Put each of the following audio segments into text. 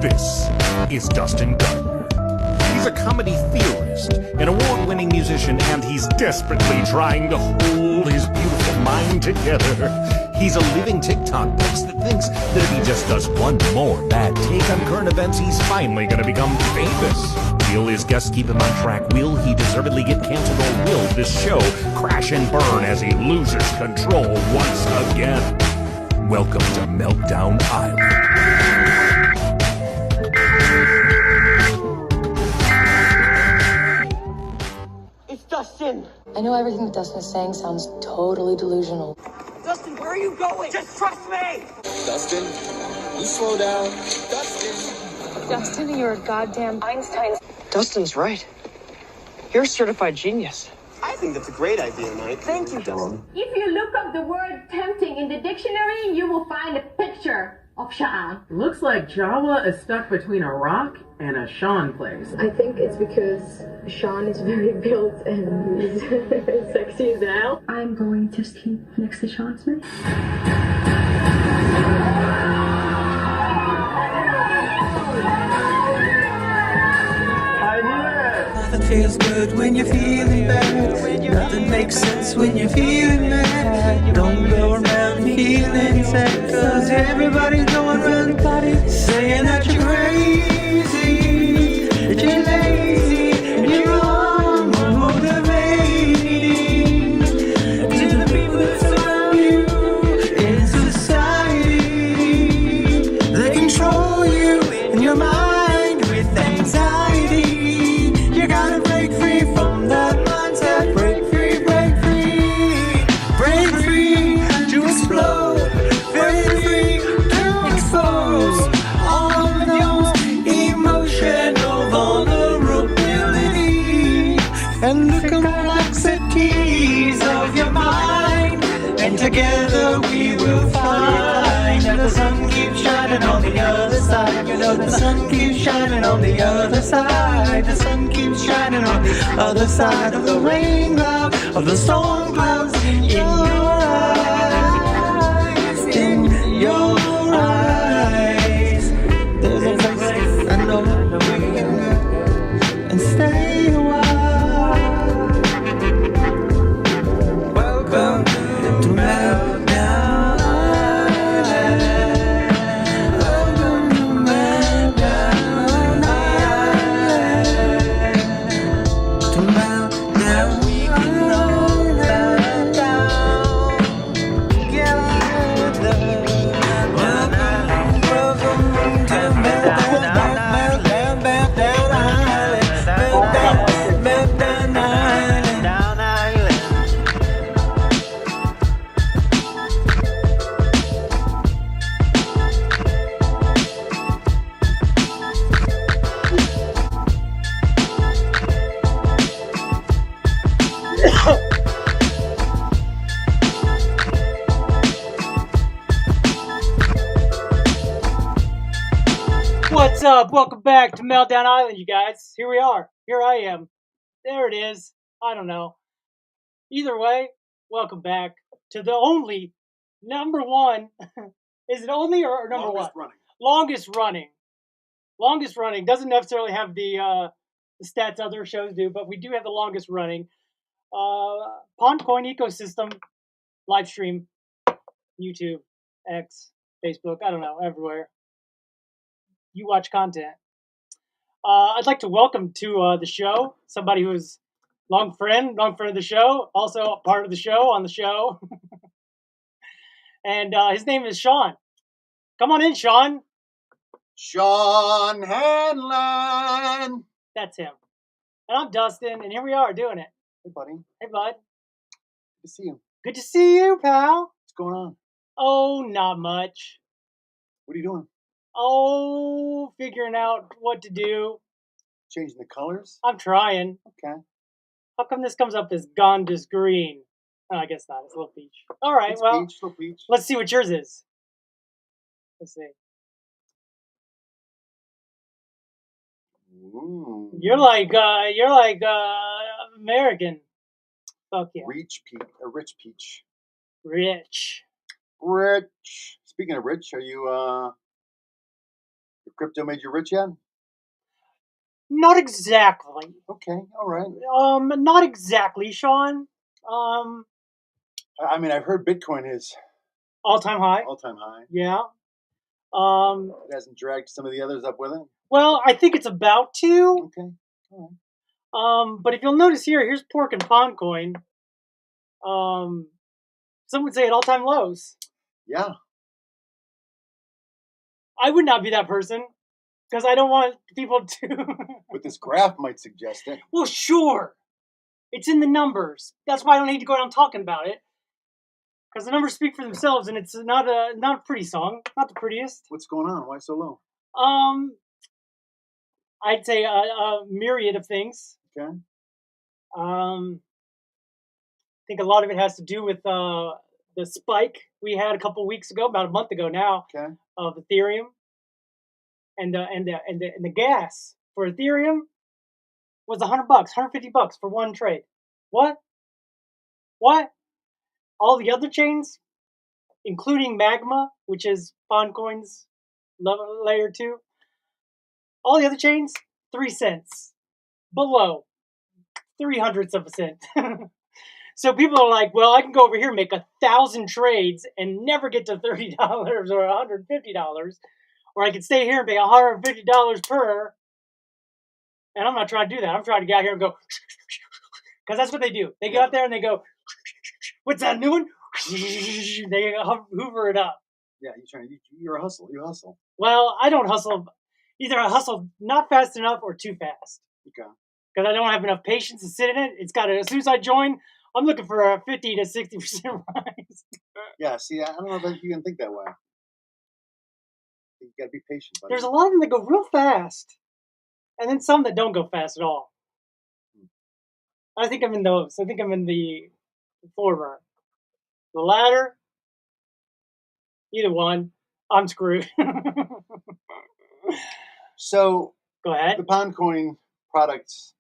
This is Dustin Gardner. He's a comedy theorist, an award-winning musician, and he's desperately trying to hold his beautiful mind together. He's a living TikTok post that thinks that if he just does one more bad take on current events, he's finally gonna become famous. Will his guests keep him on track? Will he deservedly get canceled, or will this show crash and burn as he loses control once again? Welcome to Meltdown Island. It's Dustin. I know everything that Dustin is saying sounds totally delusional. Dustin, where are you going? Just trust me. Dustin, you slow down. Dustin. Dustin, you're a goddamn Einstein. Dustin's right. You're a certified genius. I think that's a great idea, Mike. Thank you, Dustin. If you look up the word tempting in the dictionary, you will find a picture of Sean. Looks like Jawa is stuck between a rock and a Sean place. I think it's because Sean is very built and he's sexy as hell. I'm going to sleep next to Sean Smith. Nothing feels good when you're feeling bad. Nothing makes sense when you're feeling mad. Don't go around feeling sad, cause everybody's going around saying that you're crazy, that you're lazy, and you're unmotivating. To the people that surround you in society, they control you in your mind with anxiety. You gotta break free from that mindset. Break free, break free. Break free to explode. Break free to expose all of those emotional vulnerability and the complexities of your mind. And together we will find that the sun keeps shining on the other side. You know the sun keeps shining on the other side. The sun keeps shining on the other side of the rain cloud, of the storm clouds in your eyes, in your eyes. There's a place I know we can go and stay a while. Welcome to Meltdown Island. Welcome to Meltdown Island. To Meltdown, we can all meltdown together. Welcome to Meltdown Island. Meltdown Island. Meltdown Island. Down Island. What's up? Welcome back to Meltdown Island, you guys. Here we are. Here I am. There it is. I don't know. Either way, welcome back to the only number one. Is it only or number one? Longest running. Longest running. Doesn't necessarily have the stats other shows do, but we do have the longest running. Pond Coin Ecosystem live stream. YouTube, X, Facebook, I don't know, everywhere. You watch content. I'd like to welcome to the show somebody who's long friend of the show, also a part of the show on the show. And his name is Sean. Come on in, Sean. Sean Hanlon. That's him. And I'm Dustin, and here we are doing it. Hey, buddy. Hey, bud. Good to see you. Good to see you, pal. What's going on? Oh, not much. What are you doing? Oh, figuring out what to do. Changing the colors? I'm trying. Okay. How come this comes up as Gondas green? Oh, I guess not. It's a little peach. All right, It's well, peach, little peach. let's see what yours is. Let's see. Ooh. You're like American. Fuck yeah. Rich peach. Rich. Rich. Speaking of rich, are you Your crypto made you rich yet? Not exactly. Okay, all right. Not exactly, Sean. I mean, I've heard Bitcoin is All-time high. all-time high. Yeah. It hasn't dragged some of the others up with it. Well, I think it's about to. Okay, all right. But if you'll notice here's Pork and Pond Coin. Some would say at all-time lows. Yeah. I would not be that person because I don't want people to. But this graph might suggest it. Well, sure. It's in the numbers. That's why I don't need to go around talking about it. Because the numbers speak for themselves, and it's not a pretty song. Not the prettiest. What's going on? Why so low? I'd say a myriad of things. Okay. I think a lot of it has to do with the spike we had a couple weeks ago, about a month ago now, Okay. of Ethereum, and the gas for Ethereum was $100, $150 for one trade. What? All the other chains, including Magma, which is Pondcoin's layer 2, all the other chains, 3 cents below, 0.03 of a cent. So people are like, well, I can go over here and make 1,000 trades and never get to $30 or $150, or I can stay here and pay $150 per. And I'm not trying to do that. I'm trying to get out here and go, because that's what they do. They go out there and they go, what's that new one? They hoover it up. Yeah, you're a hustle. You hustle. Well, I don't hustle. Either I hustle not fast enough or too fast. Okay. Because I don't have enough patience to sit in it. It's got to, as soon as I join, I'm looking for a 50 to 60% rise. Yeah, see, I don't know if you can think that way. You gotta be patient, buddy. There's a lot of them that go real fast, and then some that don't go fast at all. I think I'm in those. I think I'm in the former. The latter, either one, I'm screwed. So, Go ahead. the Pondcoin products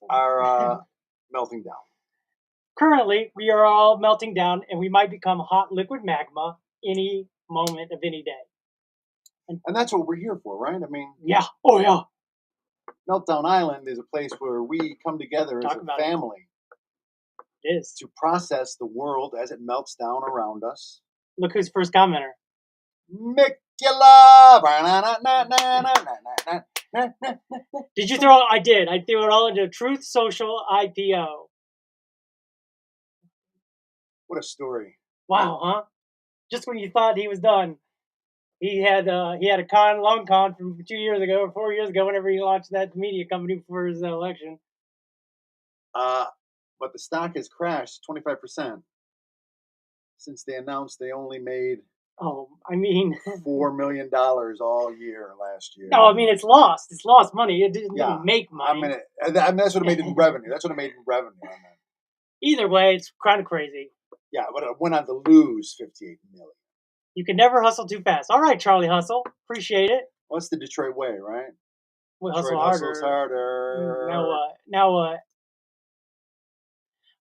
are melting down. Currently, we are all melting down, and we might become hot liquid magma any moment of any day. And that's what we're here for, right? I mean, Yeah. Oh, yeah. Meltdown Island is a place where we come together as Talk a about it. family It is. to process the world as it melts down around us. Look who's first commenter. Micula! Did you throw? I did. I threw it all into Truth Social IPO. What a story. Wow, huh? Just when you thought he was done, he had a long con from 2 years ago or 4 years ago, whenever he launched that media company for his election. But the stock has crashed 25% since they announced they only made Oh, I mean, $4 million all year last year. no, I mean it's lost. It's lost money. It didn't make I money. mean, that's what it made in revenue. That's what it made in revenue. I mean. Either way, it's kind of crazy. Yeah, but it went on to lose $58 million. You can never hustle too fast. All right, Charlie Hustle. Appreciate it. Well, that's the Detroit way, right? We'll Detroit hustle hustles harder. harder. Now what?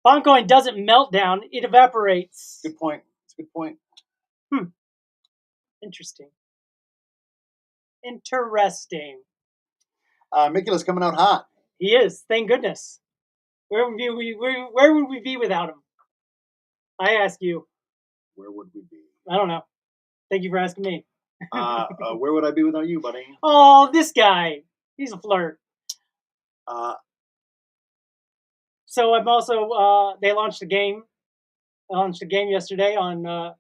Pondcoin doesn't melt down. It evaporates. Good point. It's a good point. Interesting. Micula's coming out hot. He is. Thank goodness. Where would we be without him? I ask you. Where would we be? I don't know. Thank you for asking me. Where would I be without you, buddy? Oh, this guy. He's a flirt. So I'm also, they launched a game. I launched a game yesterday on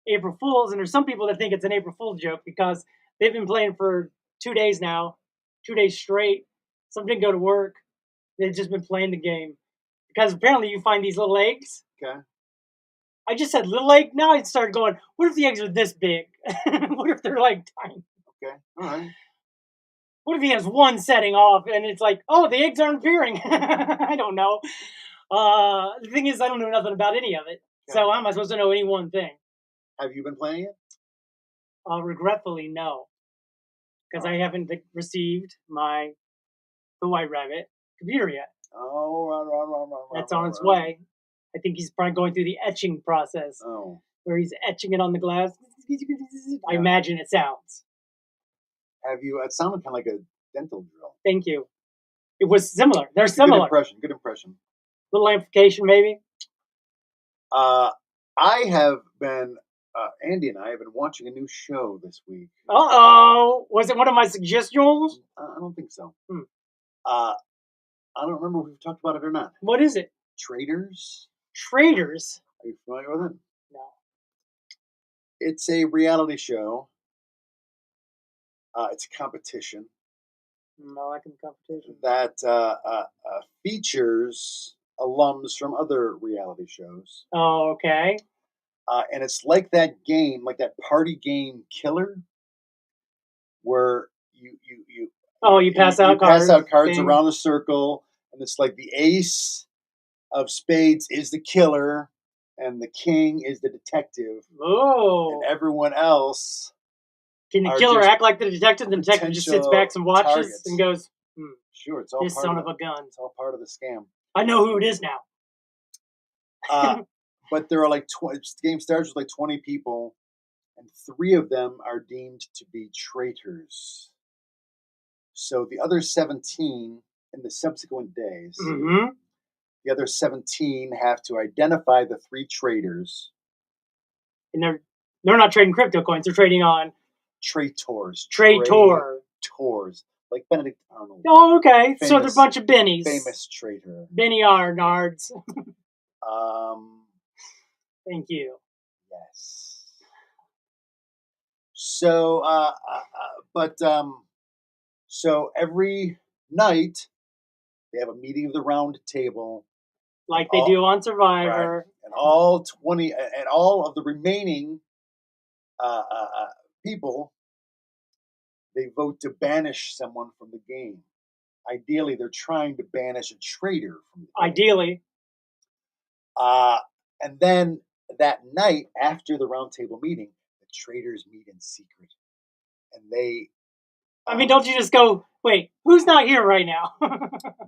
April Fool's, and there's some people that think it's an April Fool's joke because they've been playing for 2 days now, 2 days straight. Some didn't go to work. They've just been playing the game. Because apparently you find these little eggs. Okay. I just said little egg. Now I started going, what if the eggs are this big? What if they're like tiny? Okay. All right. What if he has one setting off and it's like, oh, the eggs aren't appearing? I don't know. The thing is, I don't know nothing about any of it. Okay. So how am I supposed to know any one thing? Have you been playing it? Regretfully, no. Because I haven't received the White Rabbit computer yet. Oh, right. That's on its way. I think he's probably going through the etching process. Oh. Where he's etching it on the glass. I imagine it sounds. Have you? It sounded kind of like a dental drill. Thank you. It was similar. They're Good similar. impression. Good impression. Little amplification, maybe. I have been. Andy and I have been watching a new show this week. Uh-oh. Was it one of my suggestions? I don't think so. Hmm. I don't remember if we've talked about it or not. What is it? Traitors? Traitors? Are you familiar with it? No. It's a reality show. It's a competition. I like the competition. That features alums from other reality shows. Oh, okay. And it's like that game, like that party game Killer, where you pass out cards. Pass out cards around a circle, and it's like the ace of spades is the killer, and the king is the detective. Oh. And everyone else. Can the killer act like the detective? The detective just sits back and watches targets. And goes, "Sure, it's all this part son of a gun. It's all part of the scam." I know who it is now. But there are like the game starts with like 20 people, and 3 of them are deemed to be traitors. So the other 17 in the subsequent days, the other 17 have to identify the 3 traitors. And they're not trading crypto coins; they're trading on traitors. Traitors, like Benedict Arnold. Oh, okay. So they're a bunch of Bennies. Famous traitor. Benny Arnards. Thank you. Yes. So, so every night they have a meeting of the round table, like they do on Survivor, right, and all 20 and all of the remaining people, they vote to banish someone from the game. Ideally, they're trying to banish a traitor from the game. Ideally. And then that night, after the roundtable meeting, the traitors meet in secret. And they... I mean, don't you just go, wait, who's not here right now?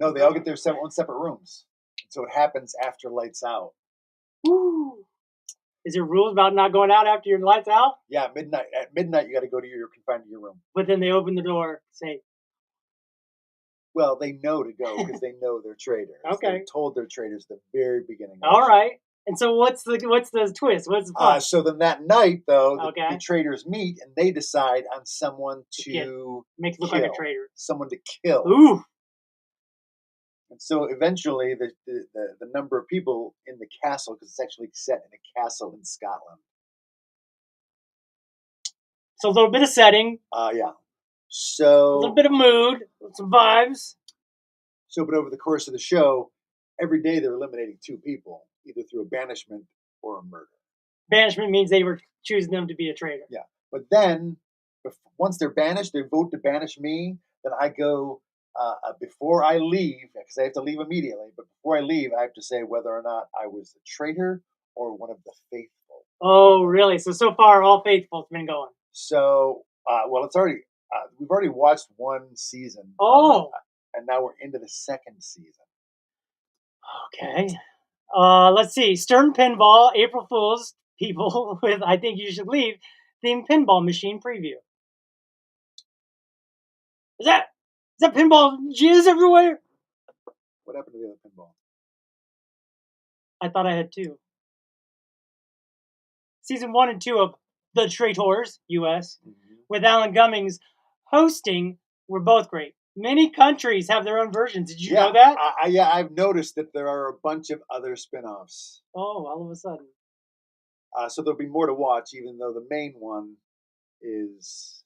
No, they all get their own separate rooms. So it happens after lights out. Woo. Is there rules about not going out after your lights out? Yeah, midnight. At midnight, you got to go to you're confined to your room. But then they open the door, say... Well, they know to go because they know they're traitors. Okay. They're told they're traitors at the very beginning. All right. And so what's the twist? What's the fun? So then that night, though, the traitors meet and they decide on someone to make it look like a traitor. Someone to kill. Ooh. And so eventually the number of people in the castle, because it's actually set in a castle in Scotland. So a little bit of setting. Yeah. So a little bit of mood, some vibes. So, but over the course of the show, every day they're eliminating 2 people, either through a banishment or a murder. Banishment means they were choosing them to be a traitor. Yeah. But then, once they're banished, they vote to banish me. Then I go, before I leave, because I have to leave immediately, but before I leave, I have to say whether or not I was a traitor or one of the faithful. Oh, really? So far, all faithful's been going. So, well, it's already, we've already watched 1 season. Oh. And now we're into the 2nd season. Okay. Let's see. Stern Pinball, April Fool's people with I Think You Should Leave themed pinball machine preview. Is that pinball jizz everywhere? What happened to the other pinball? I thought I had 2. Season 1 and 2 of The Traitors, US, with Alan Gummings hosting, were both great. Many countries have their own versions. Did you know that? Yeah, I've noticed that there are a bunch of other spin-offs. Oh, all of a sudden. So there'll be more to watch, even though the main one is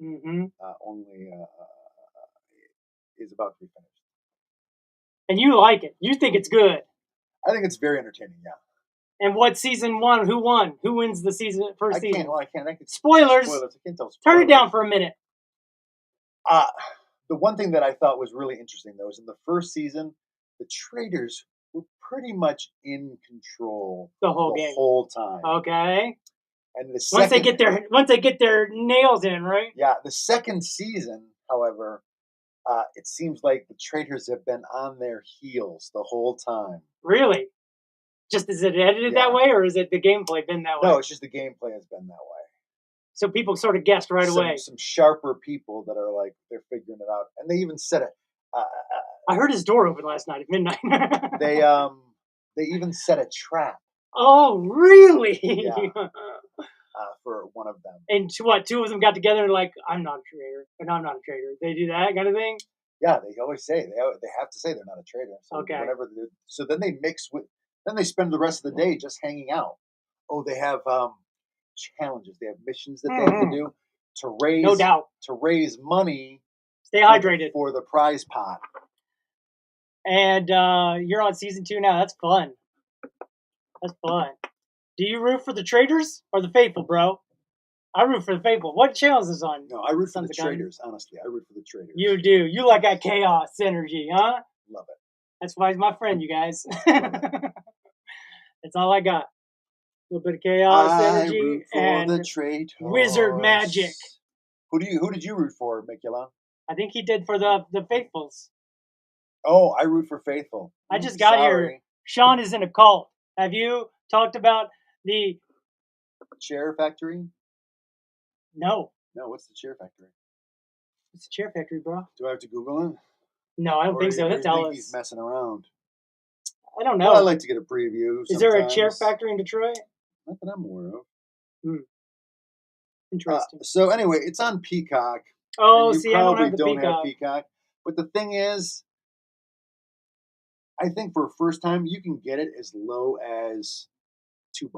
only is about to be finished. And you like it. You think it's good. I think it's very entertaining, yeah. And what season 1? Who won? Who wins the first season? I can't. Spoilers. I can't tell spoilers. Turn it down for a minute. The one thing that I thought was really interesting, though, is in the first season, the traitors were pretty much in control the whole time. Okay. And the once they get their nails in, right? Yeah. The 2nd season, however, it seems like the traitors have been on their heels the whole time. Really? Just is it edited that way, or is it the gameplay been that way? No, it's just the gameplay has been that way. So people sort of guessed right away. Some sharper people that are like, they're figuring it out. And they even said it. I heard his door open last night at midnight. They even set a trap. Oh, really? Yeah. For one of them. And what? Two of them got together and like, I'm not a traitor, and I'm not a traitor. They do that kind of thing. Yeah, they always say they have to say they're not a traitor. So okay. Whatever. So then they mix with. Then they spend the rest of the day just hanging out. Oh, they have challenges. They have missions that they have to do to raise. No doubt. To raise money. Stay hydrated for the prize pot. And you're on season 2 now. That's fun. That's fun. Do you root for the traitors or the faithful, bro? I root for the faithful. What channel is this on? No, I root for the traitors, honestly. I root for the traitors. You do. You like that chaos energy, huh? Love it. That's why he's my friend, you guys. That's all I got. A little bit of chaos energy root for and the traitors. Wizard magic. Who did you root for, Mikula? I think he did for the faithfuls. Oh, I root for faithful. I just got here. Sean is in a cult. Have you talked about the Chair Factory? No. No, what's the Chair Factory? It's the Chair Factory, bro. Do I have to Google it? No, I don't think so. That's Alice. He's messing around. I don't know. Well, I like to get a preview. Is there a Chair Factory in Detroit? Not that I'm aware of. Interesting. So anyway, it's on Peacock. Oh, you see, I don't have the don't Peacock. have Peacock. But the thing is, I think for a first time, you can get it as low as $2.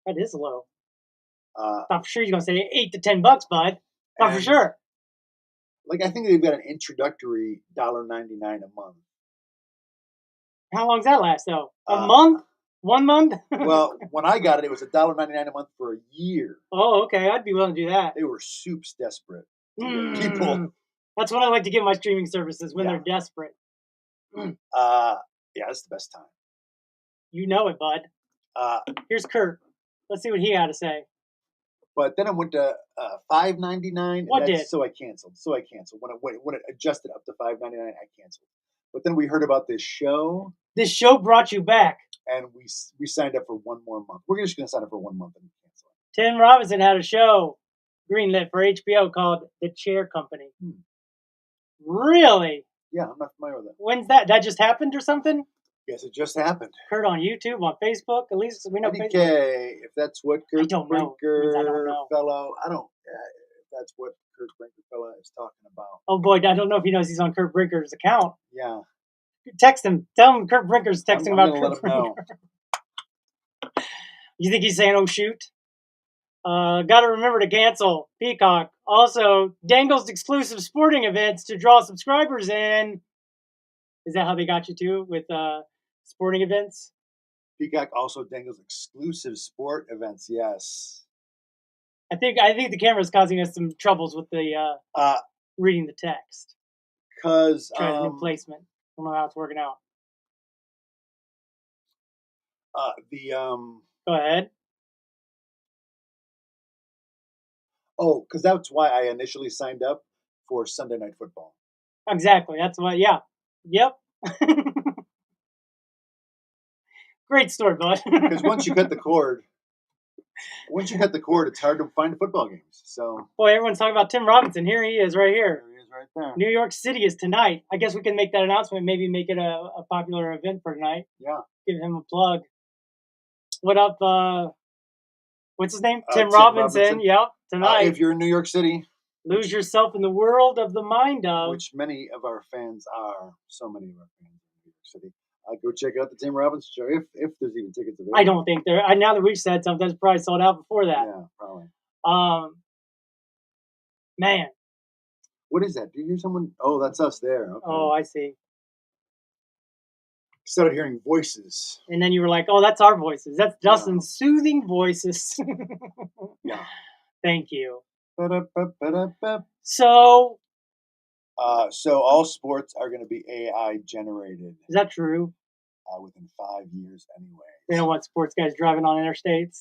That is low. Not for sure you're going to say $8 to $10, bud. Not for sure. Like, I think they've got an introductory $1.99 a month. How long does that last, though? A month? 1 month? Well, when I got it, it was $1.99 a month for a year. Oh, okay. I'd be willing to do that. They were soups desperate to get people. That's when I like to get my streaming services, when they're desperate. Yeah, it's the best time. You know it, bud. Here's Kurt. Let's see what he had to say. But then it went to $5.99. What did? So I canceled. When it adjusted up to $5.99, I canceled. But then we heard about this show. This show brought you back. And we signed up for 1 more month. We're just going to sign up for 1 month and cancel it. Tim Robinson had a show greenlit for HBO called The Chair Company. Really? Yeah, I'm not familiar with it. When's that? That just happened or something? Yes, it just happened. Kurt on YouTube, on Facebook. At least we know Facebook. If that's what Kurt Brinker fellow, if that's what Kurt Brinker fellow is talking about. Oh boy, I don't know if he knows he's on Kurt Brinker's account. Yeah. Text him. Tell him Kurt Brinker's texting about Kurt Brinker. You think he's saying, oh shoot? Gotta remember to cancel Peacock. Also, Dangle's exclusive sporting events to draw subscribers in. Is that how they got you too with sporting events? Peacock also dangles exclusive sport events. Yes. I think the camera is causing us some troubles with the reading the text. Because trying a new placement. I don't know how it's working out. Go ahead. Oh, because that's why I initially signed up for Sunday Night Football. Exactly. That's why. Yeah. Yep. Great story, bud. Because once you cut the cord, it's hard to find football games. So, boy, everyone's talking about Tim Robinson. Here he is, right here. There he is, right there. New York City is tonight. I guess we can make that announcement. Maybe make it a popular event for tonight. Yeah. Give him a plug. What up? What's his name? Tim Robinson. Yep. Tonight. If you're in New York City, lose yourself in the world of the mind of. Which many of our fans are. So many of our fans in New York City. Go check out the Tim Robinson show if there's even tickets available. I don't think there. Now that we've said something, it's probably sold out before that. Yeah, probably. Man. What is that? Do you hear someone? Oh, that's us there. Okay. Oh, I see. Started hearing voices. And then you were like, oh, that's our voices. That's Dustin's soothing voices. Yeah. Thank you. Ba-da-ba-ba-da-ba. So all sports are going to be AI generated. Is that true? Within 5 years anyway. They don't want sports guys driving on interstates.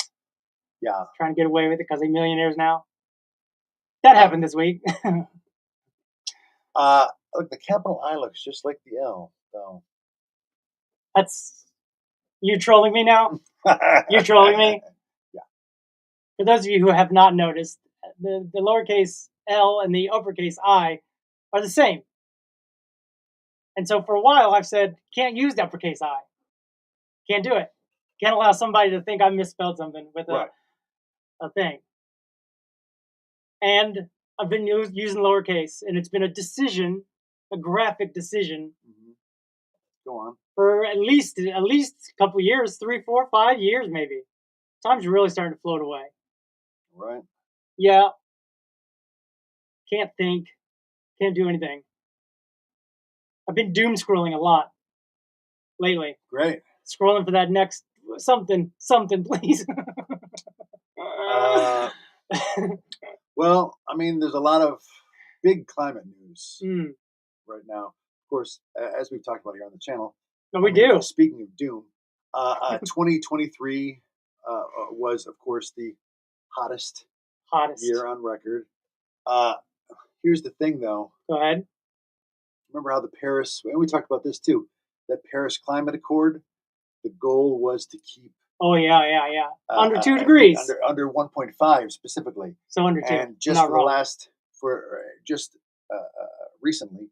Yeah. Trying to get away with it because they're millionaires now. That happened this week. Look, the capital I looks just like the L, though. That's... You trolling me now? You're trolling me? Yeah. For those of you who have not noticed, the lowercase l and the uppercase I are the same. And so for a while I've said, can't use the uppercase I. Can't do it. Can't allow somebody to think I misspelled something with a thing. And I've been using lowercase, and it's been a decision, a graphic decision. Mm-hmm. Go on. For at least a couple of years, 3, 4, 5 years maybe. Time's really starting to float away. Right. Yeah. Can't think. Can't do anything. I've been doom scrolling a lot lately. Great. Scrolling for that next something, please. Well, I mean, there's a lot of big climate news right now. Of course, as we've talked about here on the channel. No, we do. Speaking of doom, 2023 was, of course, the hottest year on record. Here's the thing, though. Go ahead. Remember how the Paris, and we talked about this too, that Paris Climate Accord, the goal was to keep. Oh, yeah. Under 2 degrees. Under 1.5 specifically. So under 2. And just recently,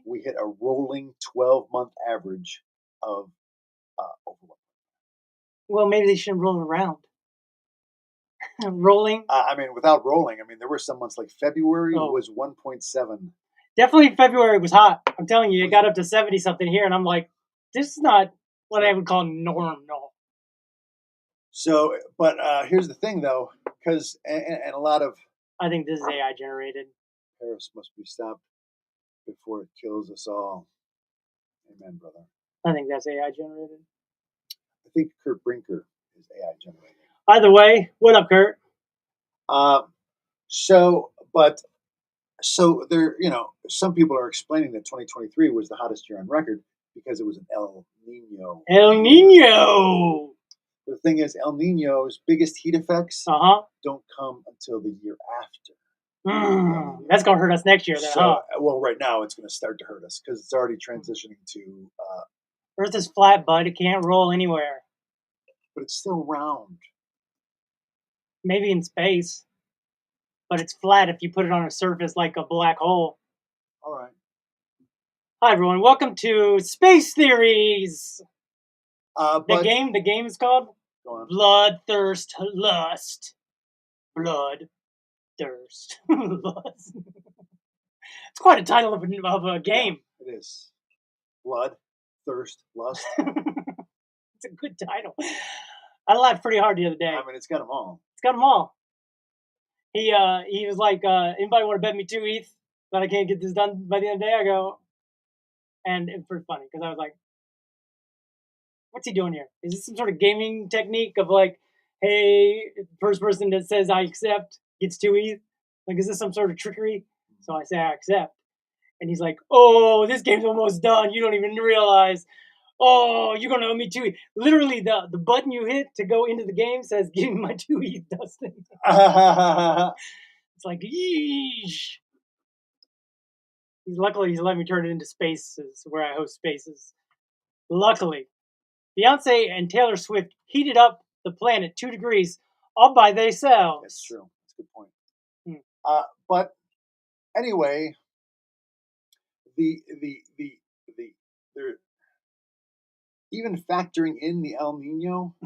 we hit a rolling 12-month average of over 1. Well, maybe they shouldn't roll it around. Rolling? I mean, without rolling, I mean, there were some months like February was 1.7. Definitely February was hot. I'm telling you, it got up to 70-something here, and I'm like, this is not what I would call normal. So, but here's the thing, though, because and a lot of. I think this is AI generated. Paris must be stopped before it kills us all. Amen, brother. I think that's AI generated. I think Kurt Brinker is AI generated. Either way, what up, Kurt? So there, some people are explaining that 2023 was the hottest year on record because it was an El Nino. El Nino. The thing is, El Nino's biggest heat effects don't come until the year after. That's going to hurt us next year, then, huh? Well, right now it's going to start to hurt us because it's already transitioning to. Earth is flat, bud. It can't roll anywhere. But it's still round. Maybe in space. But it's flat if you put it on a surface like a black hole. All right. Hi, everyone. Welcome to Space Theories. The game is called Blood, Thirst, Lust. Blood, Thirst, Lust. It's quite a title of a game. Yeah, it is. Blood, Thirst, Lust. It's a good title. I laughed pretty hard the other day. I mean, it's got them all. It's got them all. He was like, anybody want to bet me 2 ETH that I can't get this done by the end of the day? I go, and it's pretty funny because I was like, what's he doing here? Is this some sort of gaming technique of like, hey, first person that says I accept gets 2 ETH? Like, is this some sort of trickery? So I say I accept. And he's like, oh, this game's almost done. You don't even realize. Oh, you're going to owe me 2 ETH. Literally, the button you hit to go into the game says, give me my 2 ETH, Dustin. It's like, yeesh. Luckily, he's let me turn it into Spaces, where I host Spaces. Luckily. Beyonce and Taylor Swift heated up the planet 2 degrees all by themselves. That's true. That's a good point. But anyway, even factoring in the El Nino,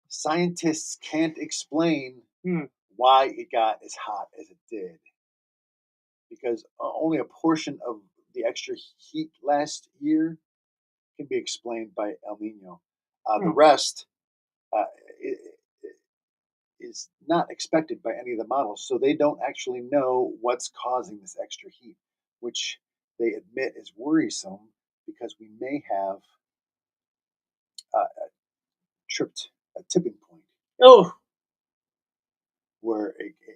scientists can't explain why it got as hot as it did. Because only a portion of the extra heat last year can be explained by El Nino. The rest is not expected by any of the models, so they don't actually know what's causing this extra heat, which they admit is worrisome because we may have tripped a tipping point. Oh, where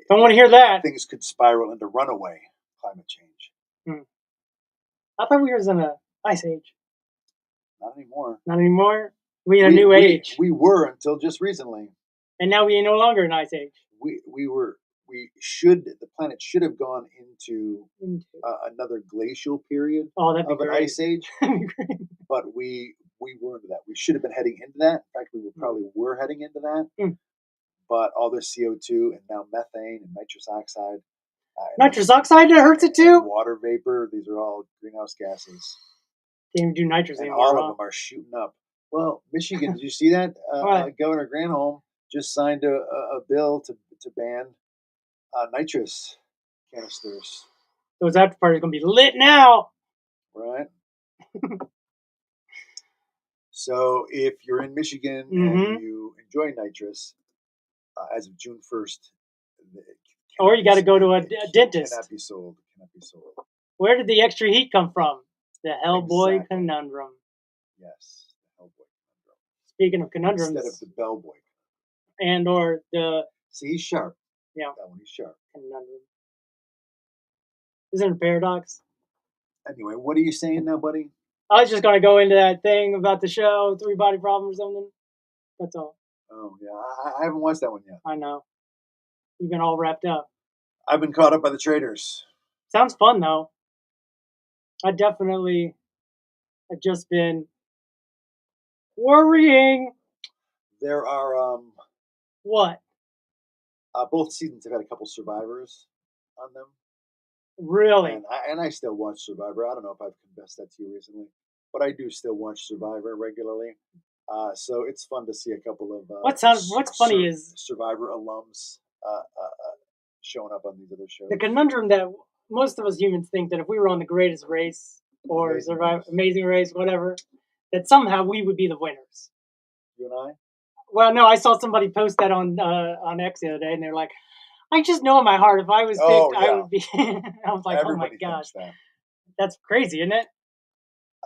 don't want to hear that. Things could spiral into runaway climate change. I thought we were in an ice age. Not anymore. Not anymore? We in a new age. We were until just recently. And now we are no longer an ice age. The planet should have gone into another glacial period of an ice age. But we were into that. We should have been heading into that. In fact, we probably were heading into that. but all the CO2 and now methane and nitrous oxide. Nitrous oxide that hurts it and too? water vapor. These are all greenhouse gases. Can't even do nitrous And anymore. all of them are shooting up. Well, Michigan, did you see that? Governor Granholm just signed a bill to ban nitrous canisters. Those after parties are going to be lit now. Right. So if you're in Michigan and you enjoy nitrous, as of June 1st, or you got to go to a dentist. Cannot be sold. Cannot be sold. Where did the extra heat come from? The Hellboy conundrum. Yes, the Hellboy conundrum. Speaking of conundrums, instead of the Bellboy. And or the. See, he's sharp. Yeah. That one, he's sharp. Conundrum. Isn't it a paradox? Anyway, what are you saying now, buddy? I was just going to go into that thing about the show, 3 Body Problem or something. That's all. Oh, yeah. I haven't watched that one yet. I know. You've been all wrapped up. I've been caught up by the traders. Sounds fun, though. I definitely have just been worrying. There are... What? Both seasons have had a couple survivors on them. Really? And I still watch Survivor. I don't know if I've confessed that to you recently, but I do still watch Survivor regularly. So it's fun to see a couple of what's funny is Survivor alums showing up on these other shows. The conundrum that most of us humans think that if we were on The Greatest Race or Amazing Race, whatever, that somehow we would be the winners. You and I? Well, no, I saw somebody post that on X the other day, and they're like, I just know in my heart if I was picked, I would be. I was like, everybody oh my gosh, that. That's crazy, isn't it?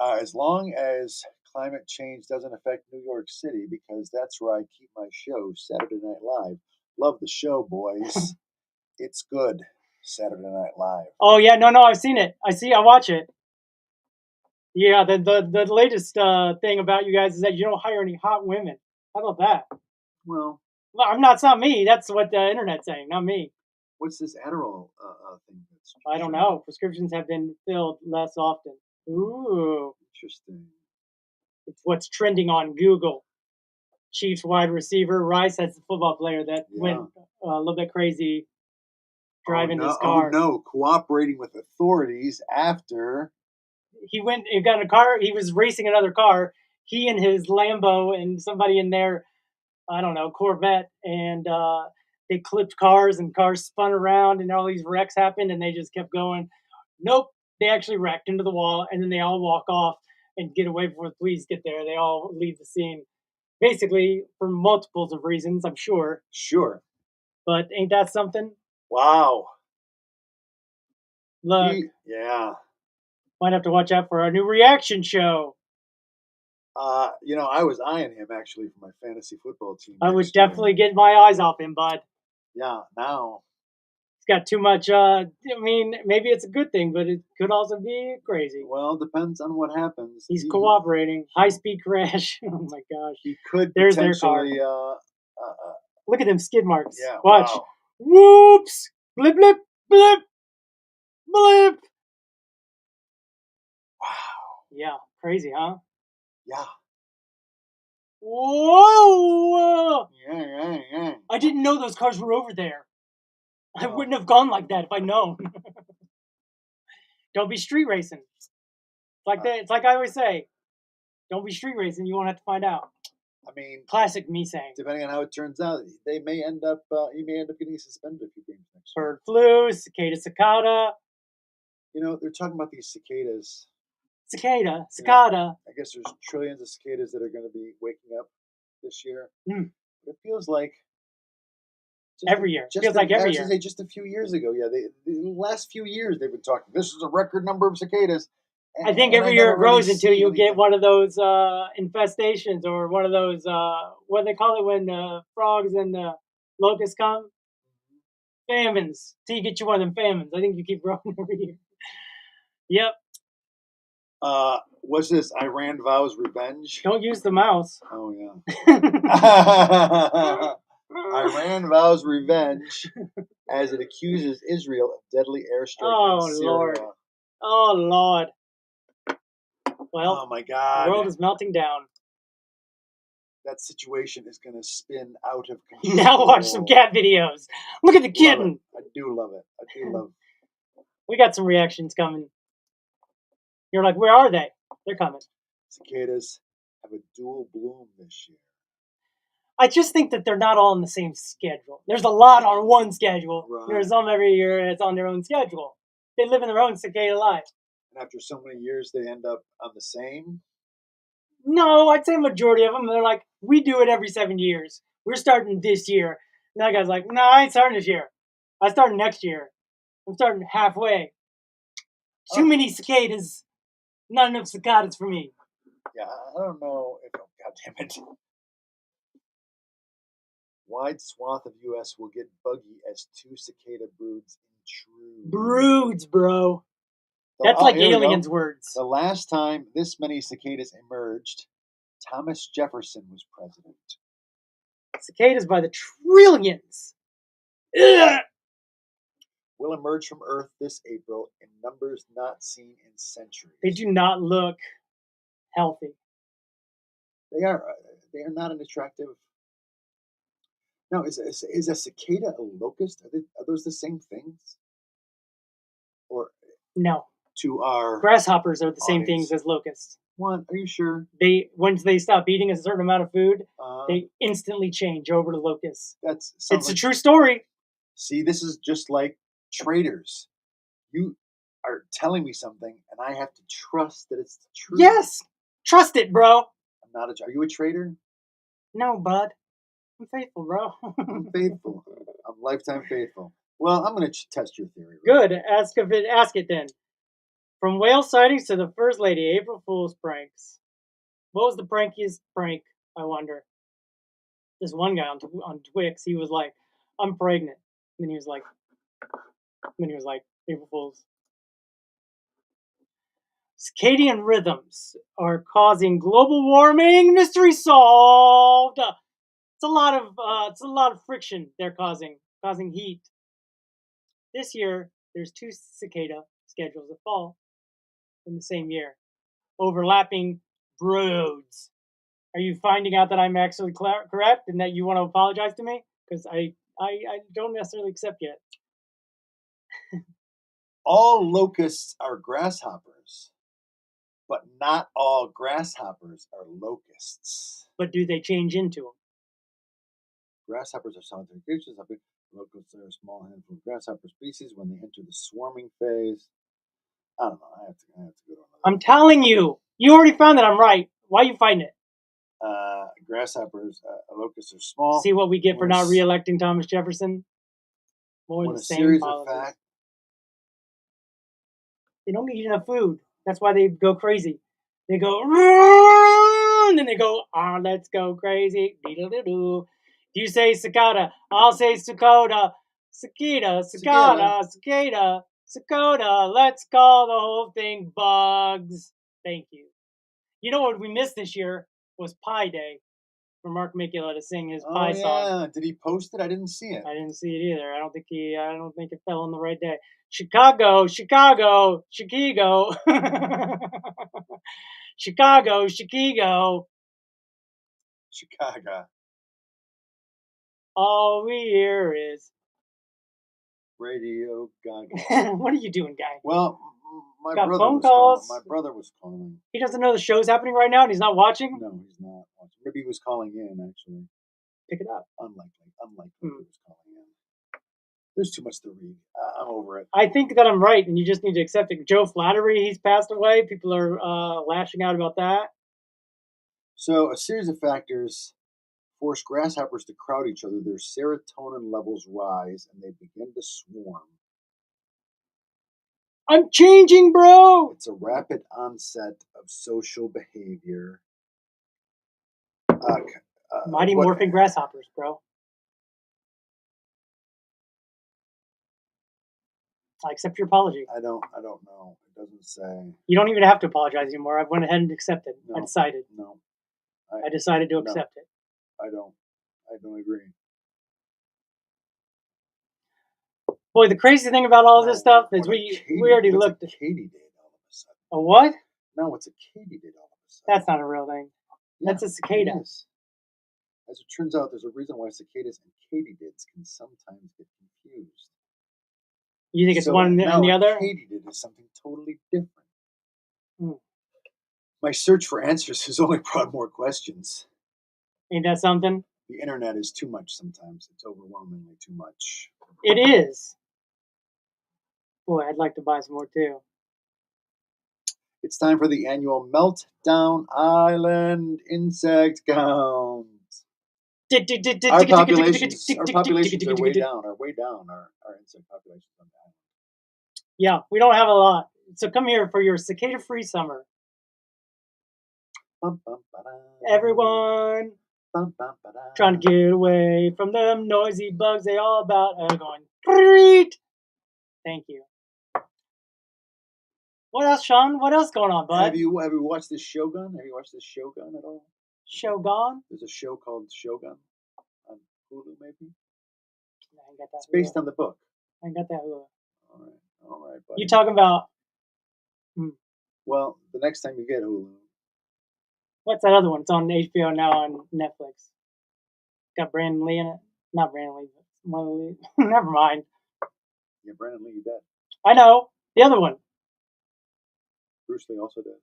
As long as climate change doesn't affect New York City, because that's where I keep my show, Saturday Night Live. Love the show, boys. It's good, Saturday Night Live. Oh yeah, no, I've seen it. I watch it. Yeah, the latest thing about you guys is that you don't hire any hot women. How about that? Well, it's not me. That's what the internet's saying, not me. What's this Adderall thing? I don't know. Prescriptions have been filled less often. Ooh. Interesting. It's what's trending on Google. Chiefs wide receiver Rice, that's the football player that went a little bit crazy driving his car. Oh no, cooperating with authorities after he got in a car. He was racing another car. He and his Lambo and somebody in there, I don't know, Corvette, and they clipped cars and cars spun around and all these wrecks happened and they just kept going. Nope, they actually wrecked into the wall and then they all walk off and get away before the police get there. They all leave the scene. Basically, for multiples of reasons, I'm sure. Sure. But ain't that something? Wow. Look. Yeah. Might have to watch out for our new reaction show. I was eyeing him actually for my fantasy football team. I would definitely get my eyes off him, bud. Yeah, now. He's got too much, maybe it's a good thing, but it could also be crazy. Well, depends on what happens. He's cooperating. High-speed crash. Oh, my gosh. He could There's their car. Look at them skid marks. Yeah, watch. Wow. Whoops. Blip, blip, blip. Blip. Wow. Yeah, crazy, huh? Yeah. Whoa! Yeah. I didn't know those cars were over there. I wouldn't have gone like that if I'd known. Don't be street racing. It's like I always say. Don't be street racing. You won't have to find out. I mean, classic me saying. Depending on how it turns out, he may end up getting suspended a few games next year. Bird flu, cicada. They're talking about these cicadas. Cicada. I guess there's trillions of cicadas that are going to be waking up this year. It feels like every year. Feels like every year. Just a few years ago. Yeah, the last few years they've been talking. This is a record number of cicadas. I think every year it grows until you get one of those infestations or one of those, what do they call it when the frogs and the locusts come? Famines. Till you get you one of them famines. I think you keep growing every year. Yep. What's this? Iran vows revenge. Don't use the mouse. Oh, yeah. Iran vows revenge as it accuses Israel of deadly airstrike in Syria. Lord. Oh, Lord. Well, oh my God. the world is melting down. that situation is going to spin out of control. Now watch some cat videos. Look at the kitten. I do love it. I do love it. We got some reactions coming. You're like, where are they? They're coming. Cicadas have a dual bloom this year. I just think that they're not all on the same schedule. There's a lot on one schedule. Right. There's some every year and it's on their own schedule. They live in their own cicada life. And after so many years, they end up on the same? No, I'd say a majority of them, they're like, we do it every 7 years. We're starting this year. And that guy's like, no, I ain't starting this year. I start next year. I'm starting halfway. Too many cicadas. Not enough cicadas for me. Yeah, I don't know if, oh, God damn it. Wide swath of U.S. will get buggy as 2 cicada broods intrude. Broods, bro. That's like aliens' words. The last time this many cicadas emerged, Thomas Jefferson was president. Cicadas by the trillions. Ugh. Will emerge from Earth this April in numbers not seen in centuries. They do not look healthy. They are not an attractive. Now, is a cicada a locust? Are those the same things? Or no? To our grasshoppers are the same audience. things as locusts. What? Are you sure? They once they stop eating a certain amount of food, they instantly change over to locusts. It's a true story. See, this is just like traders. You are telling me something, and I have to trust that it's the truth. Yes, trust it, bro. I'm not a. Are you a trader? No, bud. I'm faithful, bro. I'm faithful. I'm lifetime faithful. Well, I'm going to test your theory. Right? Good. Ask it then. From whale sightings to the First Lady, April Fool's pranks. What was the prankiest prank, I wonder? This one guy on Twix, he was like, I'm pregnant. And then he was like, April Fool's. Circadian rhythms are causing global warming. Mystery solved. It's a lot of friction they're causing heat. This year, there's 2 cicada schedules that fall in the same year, overlapping broods. Are you finding out that I'm actually correct and that you want to apologize to me? Because I don't necessarily accept yet. All locusts are grasshoppers, but not all grasshoppers are locusts. But do they change into them? Grasshoppers are solitary creatures. Locusts are a small handful of grasshopper species when they enter the swarming phase. I don't know. I have to go to I'm telling you. You already found that I'm right. Why are you fighting it? Grasshoppers, locusts are small. See what we get for not re-electing Thomas Jefferson? More than the same series policies. of facts. They don't eat enough food. That's why they go crazy. They go, and then they go, let's go crazy. Do you say cicada? I'll say cicada. Cicada, cicada, cicada, cicada. Let's call the whole thing bugs. Thank you. You know what we missed this year was Pie Day for Mark Mikula to sing his Pie song. Yeah, did he post it? I didn't see it. I didn't see it either. I don't think it fell on the right day. Chicago, Chicago. Chicago, Chicago. All we hear is Radio Gaga. What are you doing, guy? Well, my Got brother phone was calls. calling. My brother was calling. He doesn't know the show's happening right now and he's not watching? No, he's not watching. Maybe he was calling in, actually. Pick it up. Unlikely he was calling in. There's too much to read. I'm over it. I think that I'm right, and you just need to accept it. Joe Flattery, he's passed away. People are lashing out about that. So, a series of factors force grasshoppers to crowd each other. Their serotonin levels rise, and they begin to swarm. I'm changing, bro! It's a rapid onset of social behavior. Mighty morphing grasshoppers, bro. I accept your apology. I don't know. It doesn't say. You don't even have to apologize anymore. I went ahead and accepted. No, I decided. No. I decided to accept it. I don't agree. Boy, the crazy thing about all this stuff is we already looked at Katie did all of a sudden. A what? No, it's a Katie did all of a sudden. That's not a real thing. That's a cicada. As it turns out, there's a reason why cicadas and katydids can sometimes get confused. You think it's one and the other? Katydid is something totally different. Hmm. My search for answers has only brought more questions. Ain't that something? The internet is too much sometimes. It's overwhelmingly too much. It is. Boy, I'd like to buy some more too. It's time for the annual Meltdown Island insect count. Our populations are way down. Our insect populations on the island. Yeah, we don't have a lot. So come here for your cicada-free summer. Everyone trying to get away from them noisy bugs they all about are going treat. Thank you. What else, Sean? What else going on, bud? Have you watched this Shogun? Have you watched this Shogun at all? Shogun? There's a show called Shogun on Hulu, maybe. I ain't got that. It's based on the book. I ain't got that Hulu. All right, buddy. You talking about? Well, the next time you get Hulu. What's that other one? It's on HBO now on Netflix. Got Brandon Lee in it. Not Brandon Lee, but one of the Lee. Never mind. Yeah, Brandon Lee, you dead. I know. The other one. Bruce Lee also dead.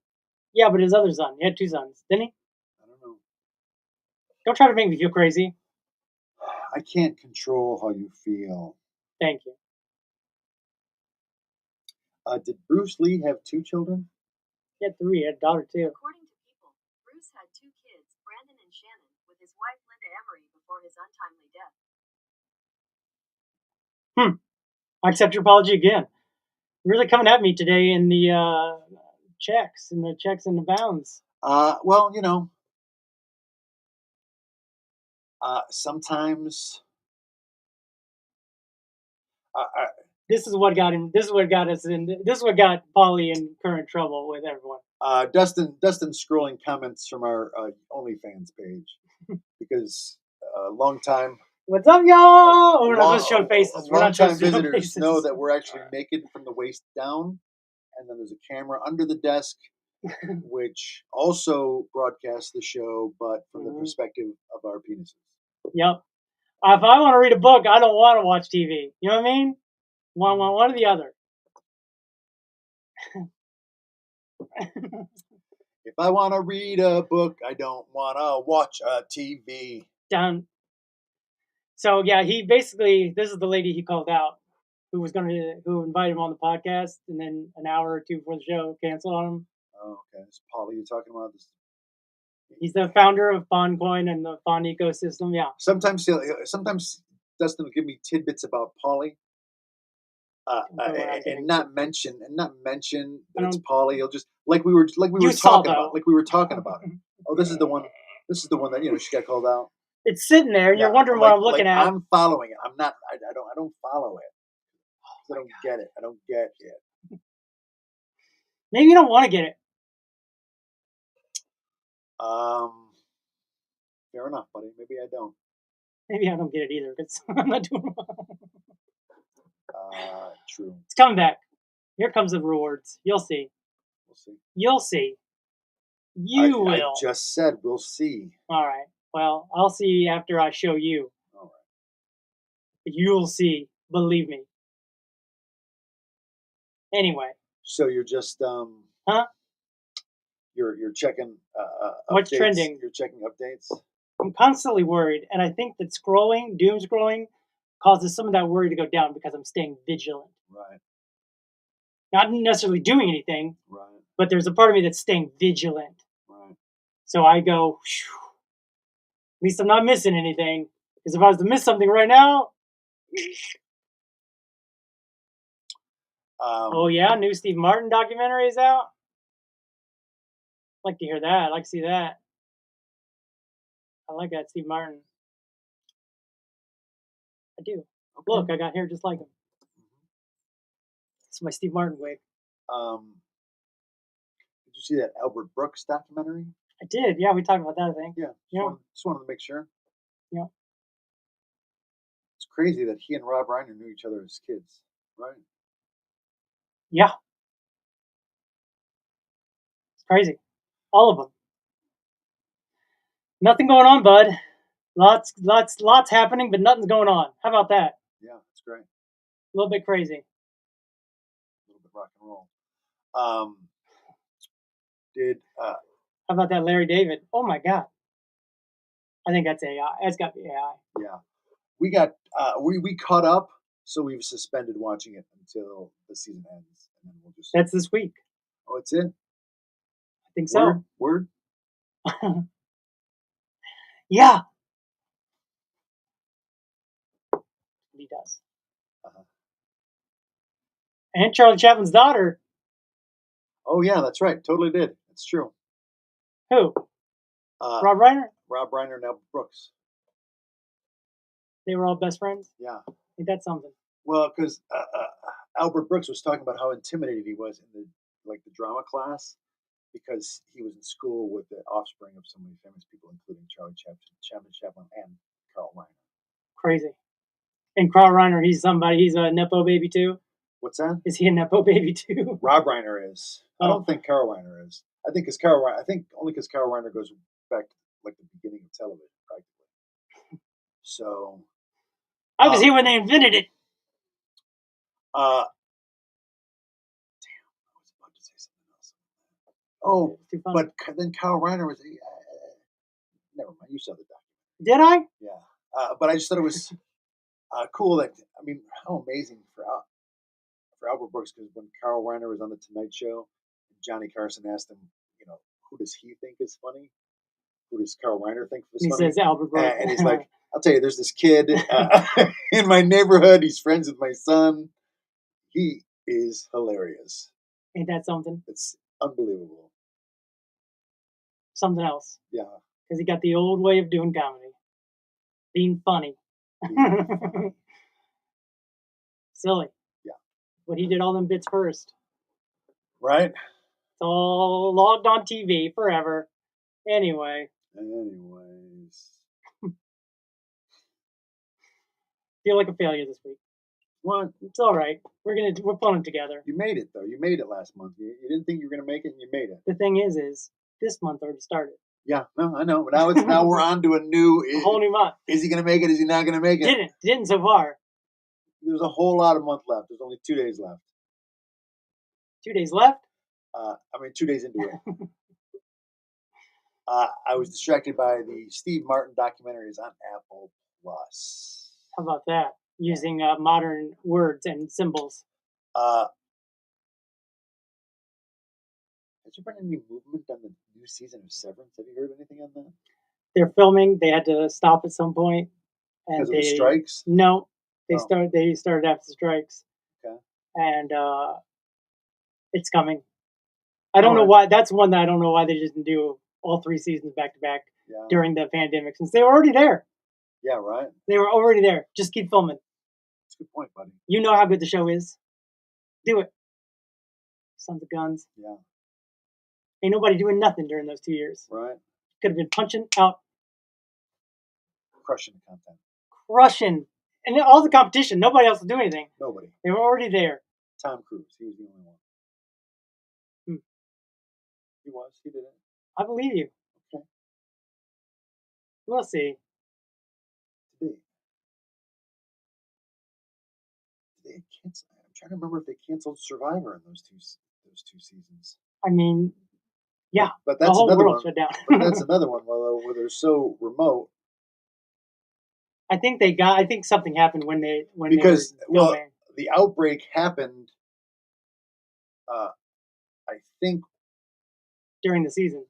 Yeah, but his other son. He had 2 sons, didn't he? I don't know. Don't try to make me feel crazy. I can't control how you feel. Thank you. Did Bruce Lee have 2 children? He had 3. He had a daughter too. According to People, Bruce had 2 kids, Brandon and Shannon, with his wife Linda Emery before his untimely death. I accept your apology again. You're really coming at me today in the checks and the bounds. Well, you know, sometimes. This is what got him. This is what got us in. This is what got Polly in current trouble with everyone. Dustin scrolling comments from our OnlyFans page because long time. What's up, y'all? We're not supposed to show faces. We're not Long-time supposed to show visitors faces. know that we're actually naked from the waist down, and then there's a camera under the desk, which also broadcasts the show, but from the perspective of our penises. Yep. If I want to read a book, I don't want to watch TV. You know what I mean? One or the other. If I want to read a book, I don't want to watch a TV. Done. So yeah, he basically, this is the lady he called out, who invited him on the podcast, and then an hour or 2 before the show canceled on him. Oh, okay. This Polly you're talking about. This. He's the founder of Pond Coin and the Pond ecosystem. Yeah. Sometimes Dustin will give me tidbits about Polly. And not mention that it's Polly. He'll just like we were talking about. Oh, this is the one. This is the one that she got called out. It's sitting there, and you're wondering what I'm looking at. I'm following it. I'm not. I don't follow it. I don't get it. I don't get it. Maybe you don't want to get it. Fair enough, buddy. Maybe I don't. Maybe I don't get it either because I'm not doing well. True. It's coming back. Here comes the rewards. You'll see. We'll see. You'll see. You will. I just said we'll see. All right. Well, I'll see after I show you. All right. You'll see. Believe me. Anyway. So you're just Huh? You're checking what's updates. trending? You're checking updates. I'm constantly worried, and I think that doom scrolling, causes some of that worry to go down because I'm staying vigilant. Right. Not necessarily doing anything. Right. But there's a part of me that's staying vigilant. Right. So I go, at least I'm not missing anything. Because if I was to miss something right now, oh yeah, new Steve Martin documentary is out. I'd like to hear that. I'd like to see that. I like that Steve Martin. I do. Okay. Look, I got hair just like him. It's my Steve Martin wig. Did you see that Albert Brooks documentary? I did. Yeah, we talked about that, I think. Yeah. Just wanted to make sure. Yeah. It's crazy that he and Rob Reiner knew each other as kids, right? Yeah. It's crazy. All of them. Nothing going on, bud. Lots happening, but nothing's going on. How about that? Yeah, it's great. A little bit crazy. A little bit rock and roll. How about that Larry David? Oh my God. I think that's AI. That's got to be AI. Yeah. We got we caught up, so we've suspended watching it until the season ends, and then we'll just. That's this week. Oh, it's it. I think so. Word. Yeah. He does. And Charlie Chaplin's daughter. Oh yeah, that's right. Totally did. It's true. Who? Rob Reiner? Rob Reiner and Albert Brooks. They were all best friends? Yeah. Ain't that something? Well, because Albert Brooks was talking about how intimidated he was in the drama class because he was in school with the offspring of so many famous people, including Charlie Chaplin, and Carl Reiner. Crazy. And Carl Reiner, he's a Nepo baby too? What's that? Is he a Nepo baby too? Rob Reiner is. I don't think Carl Reiner is. I think only because Carl Reiner goes back to the beginning of television, practically. So I was here when they invented it. Damn, I was about to say something else. Oh, but then Carl Reiner was. Never mind. You saw the documentary. Did I? Yeah, but I just thought it was cool. That how amazing for Albert Brooks, because when Carl Reiner was on the Tonight Show, Johnny Carson asked him, who does he think is funny? Who does Carl Reiner think is funny? He says Albert Brooks. And he's like, I'll tell you, there's this kid in my neighborhood. He's friends with my son. He is hilarious. Ain't that something? It's unbelievable. Something else. Yeah. Because he got the old way of doing comedy. Being funny. Silly. Yeah. But he did all them bits first. Right. It's all logged on TV forever. Anyways. Feel like a failure this week. What? It's all right. We're pulling together. You made it though. You made it last month. You didn't think you were gonna make it, and you made it. The thing is this month already started. Yeah, no, I know. But now we're on to a whole new month. Is he gonna make it? Is he not gonna make it? Didn't so far. There's a whole lot of month left. There's only 2 days left. 2 days left? 2 days into it. I was distracted by the Steve Martin documentaries on Apple Plus. How about that? Using modern words and symbols. Has there been any movement on the new season of Severance? Have you heard anything on that? They're filming. They had to stop at some point. Because of the strikes? No. They started after the strikes. Okay. And it's coming. I don't know why. That's one that I don't know why they didn't do all 3 seasons back to back during the pandemic, since they were already there. Yeah, right. They were already there. Just keep filming. That's a good point, buddy. You know how good the show is. Do it. Sons of guns. Yeah. Ain't nobody doing nothing during those 2 years. Right. Could have been punching out. Crushing the content. Crushing. And all the competition. Nobody else would do anything. Nobody. They were already there. Tom Cruise. He was the only one. He was. He did it. I believe you. Okay. We'll see. Did they cancel? I'm trying to remember if they canceled Survivor in those two seasons. I mean, yeah. But that's the whole another world one. shut down. But that's another one where they're so remote. I think something happened when they were filming. The outbreak happened. I think during the season.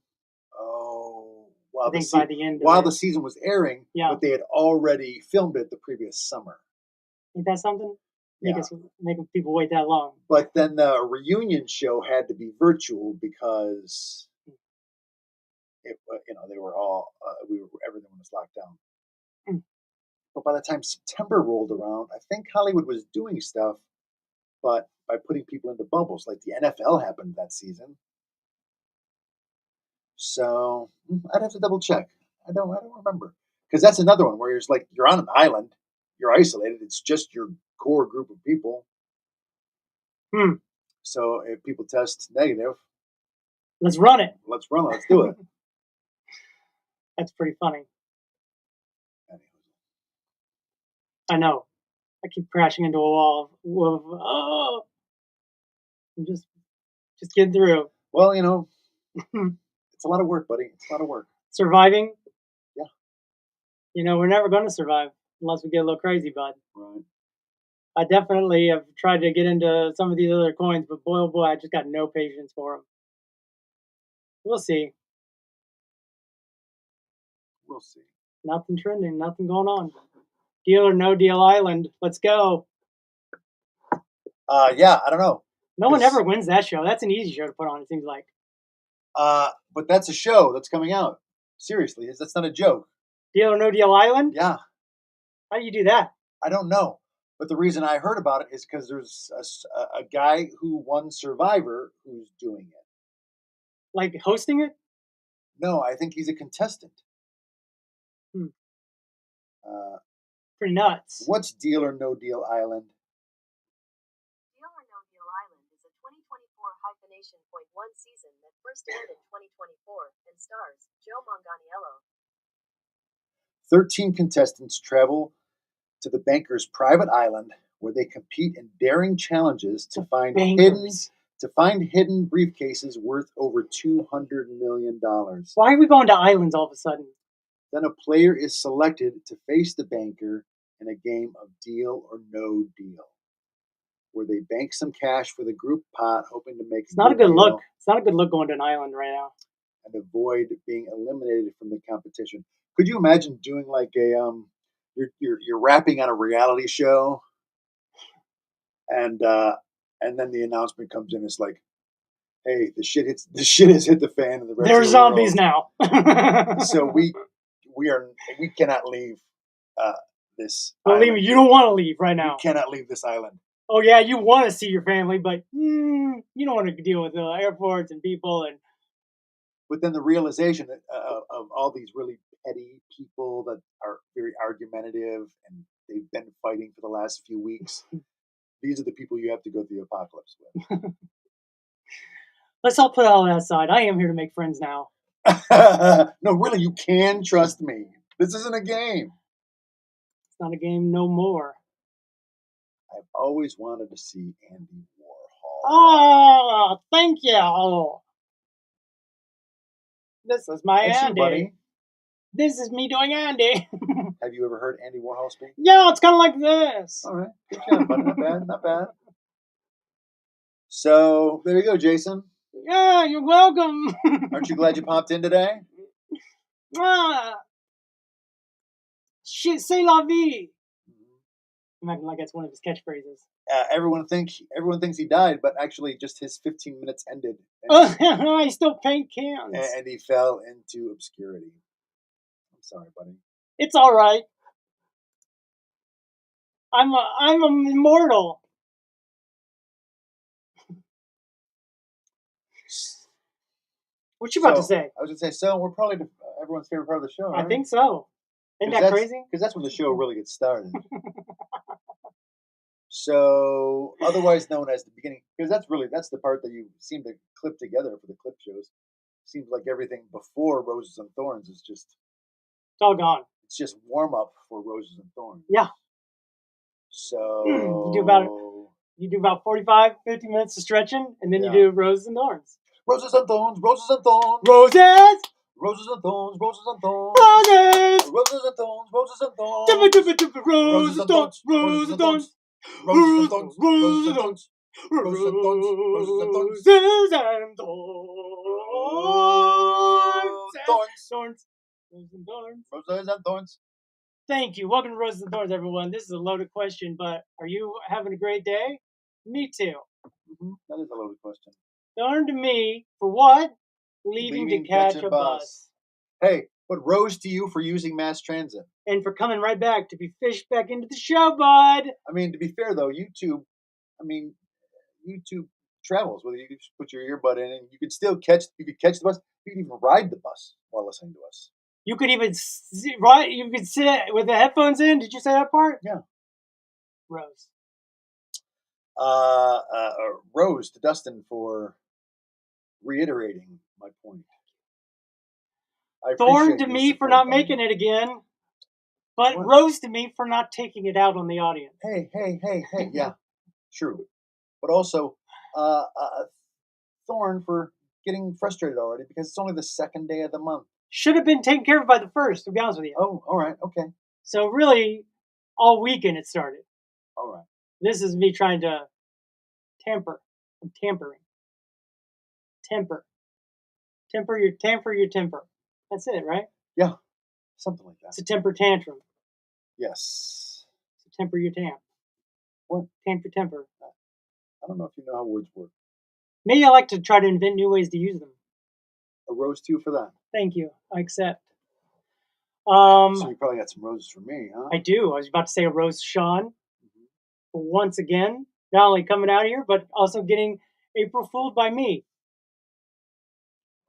Oh, by the end. While the season was airing, yeah. But they had already filmed it the previous summer. Ain't that something? Yeah. Making people wait that long. But then the reunion show had to be virtual because they were all everything was locked down. But by the time September rolled around, I think Hollywood was doing stuff, but by putting people into bubbles, like the NFL happened that season. So I'd have to double check. I don't remember, because that's another one where you're on an island, you're isolated. It's just your core group of people. So if people test negative, let's run it. Let's do it. That's pretty funny. I know. I keep crashing into a wall. Oh, I'm just getting through. Well, you know, it's a lot of work, buddy. It's a lot of work. Surviving. Yeah. You know, we're never going to survive unless we get a little crazy, bud. Right. I definitely have tried to get into some of these other coins, but boy, oh boy, I just got no patience for them. We'll see. We'll see. Nothing trending, nothing going on. Deal or no deal island. Let's go. Yeah, I don't know. No one ever wins that show. That's an easy show to put on, it seems like. But that's a show that's coming out. Seriously, that's not a joke. Deal or no deal island? Yeah. How do you do that? I don't know. But the reason I heard about it is because there's a guy who won Survivor who's doing it. Like hosting it? No, I think he's a contestant. Pretty nuts. What's Deal or No Deal Island? Deal or No Deal Island is a 2024 -.1 season that first aired in 2024 and stars Joe Manganiello. 13 contestants travel to the banker's private island where they compete in daring challenges to find hidden briefcases worth over $200 million. Why are we going to islands all of a sudden? Then a player is selected to face the banker in a game of Deal or No Deal, where they bank some cash for the group pot, hoping to make It's not a good look. It's not a good look going to an island right now. And avoid being eliminated from the competition. Could you imagine doing like a you're rapping on a reality show, and then the announcement comes in. It's like, hey, the shit has hit the fan, and the rest They're of the zombies world. now. So we cannot leave this. Believe me, you don't want to leave right now. You cannot leave this island. Oh yeah, you want to see your family, but you don't want to deal with airports and people and. But then the realization of all these really petty people that are very argumentative and they've been fighting for the last few weeks. These are the people you have to go through the apocalypse with. Let's all put all that aside. I am here to make friends now. No, really, you can trust me. This isn't a game. It's not a game no more. I've always wanted to see Andy Warhol. Oh, thank you. This is my That's Andy. you, buddy. This is me doing Andy. Have you ever heard Andy Warhol speak? Yeah, it's kind of like this. All right. Good job, buddy. Not bad. Not bad. So, there you go, Jason. Yeah, you're welcome. Aren't you glad you popped in today? Shit, c'est la vie. I'm acting like that's one of his catchphrases. Everyone thinks he died, but actually just his 15 minutes ended. I still paint cans. And he fell into obscurity. I'm sorry, buddy. It's all right. I'm immortal. What you about to say? I was going to say, so we're probably everyone's favorite part of the show, right? I think so. Isn't that crazy? Because that's when the show really gets started. So, otherwise known as the beginning, because that's the part that you seem to clip together for the clip shows. Seems like everything before Roses and Thorns is just... It's all gone. It's just warm up for Roses and Thorns. Yeah. So... You do about 45, 50 minutes of stretching, and then you do Roses and Thorns. Roses and Thorns, Roses and Thorns. Roses! Roses and Thorns, Roses and Thorns. Roses! Roses and Thorns, Roses and Thorns. Roses and Thorns, Roses and Thorns. Roses and Thorns, Roses and Thorns. Roses and Thorns, Roses and Thorns. Roses and Thorns. Roses and Thorns. Roses and Thorns. Thank you. Welcome to Roses and Thorns, everyone. This is a loaded question, but are you having a great day? Me too. Mm-hmm. That is a loaded question. Darn to me for what? Leaving to catch a bus. Hey, but rose to you for using mass transit. And for coming right back to be fished back into the show, bud. I mean, to be fair, though, YouTube travels. Whether you just put your earbud in and you could catch the bus. You could even ride the bus while listening to us. You could even sit with the headphones in. Did you say that part? Yeah. Rose. Rose to DUSTiN for reiterating my point. Thorn to me for not making it again. but What? rose to me for not taking it out on the audience. Hey. Yeah, true. But also, Thorn for getting frustrated already because it's only the second day of the month. Should have been taken care of by the first, to be honest with you. Oh, all right. Okay. So really, all weekend it started. All right. This is me trying to tamper. I'm tampering. Temper your temper. That's it, right? Yeah. Something like that. It's a temper tantrum. Yes. So temper your tamp. What? Temper. I don't know if you know how words work. Maybe I like to try to invent new ways to use them. A rose to you for that. Thank you. I accept. So you probably got some roses for me, huh? I do. I was about to say a rose to Sean. Once again, not only coming out here, but also getting April fooled by me.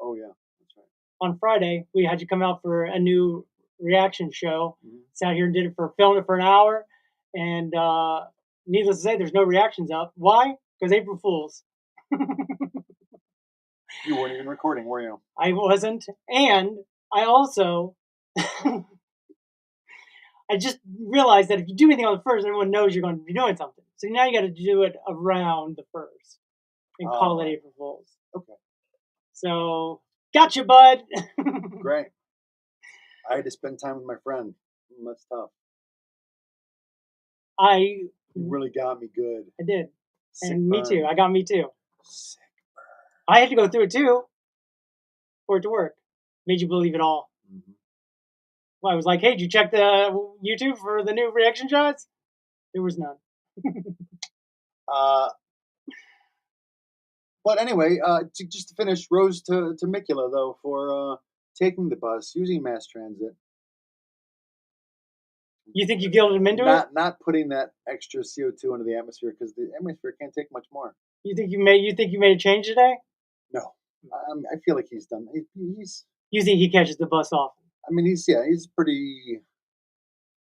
Oh, yeah. That's right. On Friday, we had you come out for a new reaction show. Sat here and filmed it for an hour. And needless to say, there's no reactions up. Why? Because April Fools. You weren't even recording, were you? I wasn't. And I also... I just realized that if you do anything on the first, everyone knows you're going to be doing something. So now you got to do it around the first and call it April Fools. Okay. So, gotcha, bud. Great. I had to spend time with my friend. That's tough. You really got me good. I did. Sick and burn. Me too. I got me too. Sick burn. I had to go through it too for it to work. Made you believe it all. Well, I was like, hey, did you check the YouTube for the new reaction shots? There was none. But anyway, just to finish, rose to Mikula, though, for taking the bus, using mass transit. You think you guilted him into it? Not putting that extra CO2 into the atmosphere, because the atmosphere can't take much more. You think you made a change today? No. I feel like he's done. He's. You think he catches the bus off? I mean, he's pretty.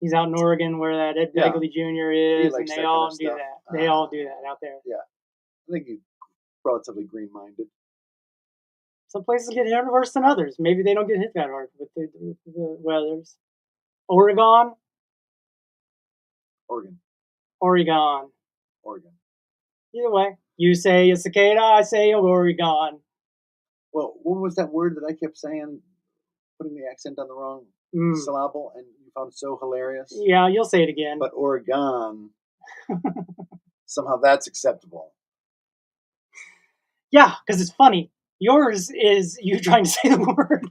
He's out in Oregon where that Ed Begley Jr. is, and they all do that. They all do that out there. Yeah. I think he's relatively green-minded. Some places get hit worse than others. Maybe they don't get hit that hard with the weathers. Oregon. Either way. You say a cicada, I say Oregon. Well, what was that word that I kept saying? Putting the accent on the wrong syllable, and you found it so hilarious. Yeah, you'll say it again. But Oregon, somehow that's acceptable. Yeah, because it's funny. Yours is you trying to say the word,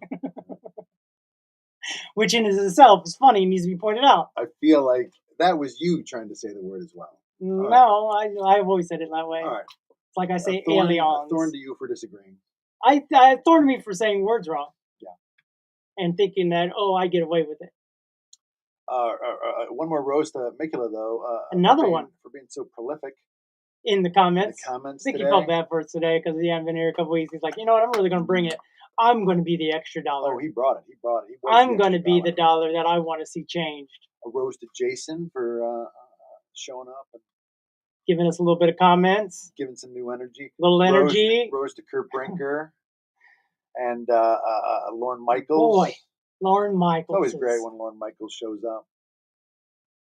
which in itself is funny and needs to be pointed out. I feel like that was you trying to say the word as well. No, I've always said it that way. All right. It's like I say aliens. aliens. Thorn to you for disagreeing. I thorn to me for saying words wrong. And thinking that, I get away with it. One more rose to Mikula, though. Another one. For being so prolific. In the comments. I think he felt bad for us today because he hadn't been here a couple weeks. He's like, you know what, I'm really going to bring it. I'm going to be the extra dollar. Oh, he brought it. I'm going to be the dollar that I want to see changed. A rose to Jason for showing up. And giving us a little bit of comments. Giving some new energy. Little energy. Rose to Kurt Brinker. And Lorne Michaels. Boy, Lorne Michaels. It's always great when Lorne Michaels shows up.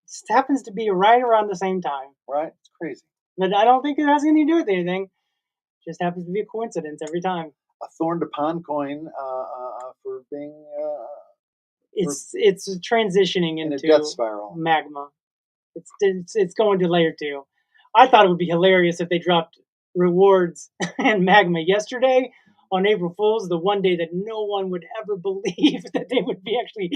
It happens to be right around the same time. Right? It's crazy. But I don't think it has anything to do with anything. It just happens to be a coincidence every time. A thorn to Pond coin for being... it's transitioning into a death spiral. Magma. It's going to layer 2. I thought it would be hilarious if they dropped rewards and Magma yesterday on April Fool's, the one day that no one would ever believe that they would be actually